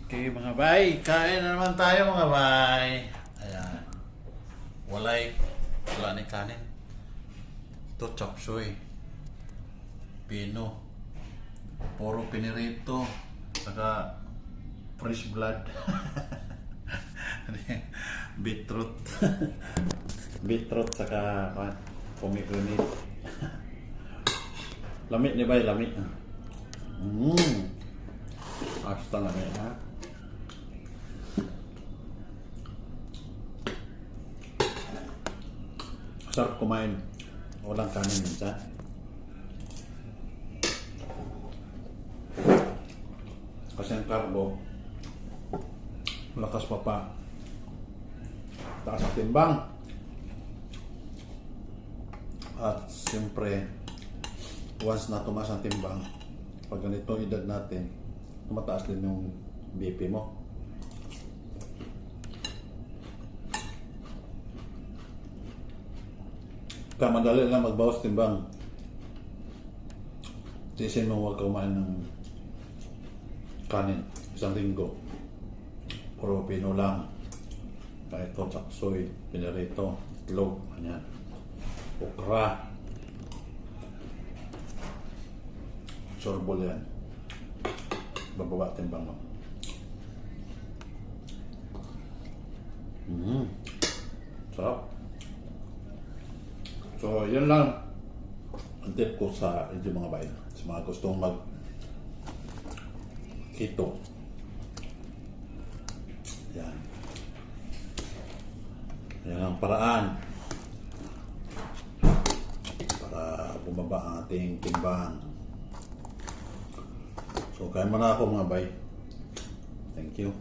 Okay mga bay, kain na naman tayo mga bay. Ayan. Wala ni kanin. Ito chop suey. Pino. Puro pinirito. Saka fresh blood. Beetroot. Beetroot saka pomegranate. Lamit ni bay, lamit. Hasta na ha. Sarap kumain. Walang kanin minsan. Kasi ang karbo, malakas pa. Taas ang timbang. At siyempre, once na tumaas ang timbang, pag ganito edad natin, tumataas din yung BP mo. Kaya madali lang magbawas timbang. Tiisin mo huwag kumain ng kanin isang linggo. Puro pino lang. Kahit ito, chapsoy, pinarito, itlog, ganyan. Okra. Sorbol yan. Bababa timbang mo. Sarap. So, yun lang ang tip ko sa inyo mga bayan. Sa mga gustong keto. Yan. Yan ang paraan para bumaba ang ating timbang. So, kain mo na ako mga bay. Thank you.